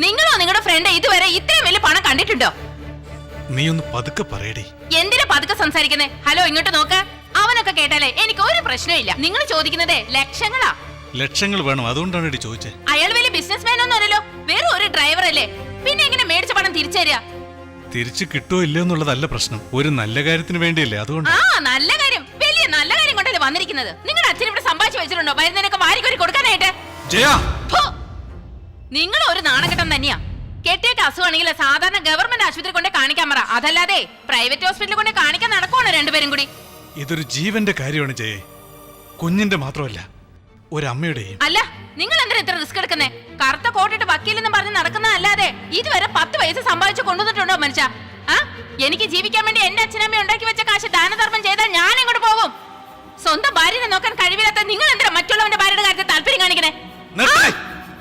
നിങ്ങളോ നിങ്ങളുടെ ഫ്രണ്ട് ഇതുവരെ ഇത്രയും വലിയ പണം കണ്ടിട്ടുണ്ടോ? നീ ഒന്ന് പതുക്കെ പറയടി. എന്തിനാ പതുക്കെ സംസാരിക്കുന്നേ? ഹലോ, ഇങ്ങോട്ട് നോക്ക്. അവനൊക്കെ കേട്ടാലേ എനിക്ക് ഒരു പ്രശ്നമില്ല. നിങ്ങൾ ചോദിക്കുന്നതേ ലക്ഷങ്ങളാ. ലക്ഷങ്ങൾ വേണം, അതുകൊണ്ടാണ് ചോദിച്ചേ. അയാൾ വലിയ ബിസിനസ്മാൻ ഒന്നും അല്ലല്ലോ, വെറും ഒരു ഡ്രൈവർ അല്ലേ. പിന്നെ എങ്ങനെ മേടിച്ച പണം തിരിച്ചു തരിക? തിരിച്ചു കിട്ടുമോ ഇല്ലയോ എന്നുള്ളതല്ല പ്രശ്നം, ഒരു നല്ല കാര്യത്തിന് വേണ്ടിയല്ലേ, അതുകൊണ്ട്. ആ, നല്ല കാര്യം, വലിയ നല്ല കാര്യം കൊണ്ടല്ലേ വന്നിരിക്കുന്നത്. നിങ്ങളുടെ അച്ഛൻ ഇവിടെ സമ്പാദിച്ചു വെച്ചിട്ടുണ്ടോ വരുന്നതിനൊക്കെ വാരിക്കൊരു കൊടുക്കാനായിട്ട്? നിങ്ങൾ ഒരു നാണക്കെട്ടം തന്നെയാ. കെട്ടിയൊക്കെ അസുഖമാണെങ്കിൽ സാധാരണ ഗവൺമെന്റ് ആശുപത്രി കൊണ്ടേ കാണിക്കാൻ പറ, അതല്ലാതെ പ്രൈവറ്റ് ഹോസ്പിറ്റലിൽ കൊണ്ടേ കാണിക്കാൻ നടക്കുവാണ് രണ്ടുപേരും കൂടി. ഇതൊരു ജീവന്റെ കാര്യമാണ് ജയേ, കുഞ്ഞിന്റെ മാത്രമല്ല ഒരമ്മയുടെയും. അല്ല, നിങ്ങൾ എന്തിനാ ഇത്ര റിസ്ക് എടുക്കുന്നേ? കറുത്ത കോട്ടിട്ട് വക്കീലെന്ന് പറഞ്ഞ് നടക്കുന്നതല്ലാതെ ഇതുവരെ 10 വയസ്സ് സമ്പാദിച്ചു കൊണ്ടുവന്നിട്ടുണ്ടോ മനുഷ്യ? എനിക്ക് ജീവിക്കാൻ വേണ്ടി എന്റെ അച്ഛനമ്മ ഉണ്ടാക്കി വെച്ച കാശ് ദാനധർമ്മം ചെയ്താൽ ഞാൻ എങ്ങോട്ട് പോകും? സ്വന്തം ഭാര്യനെ നോക്കാൻ കഴിവില്ലാത്ത നിങ്ങൾ എന്തിനാ മറ്റുള്ളവന്റെ ഭാര്യയുടെ കാര്യത്തിൽ താല്പര്യം കാണിക്കണേ?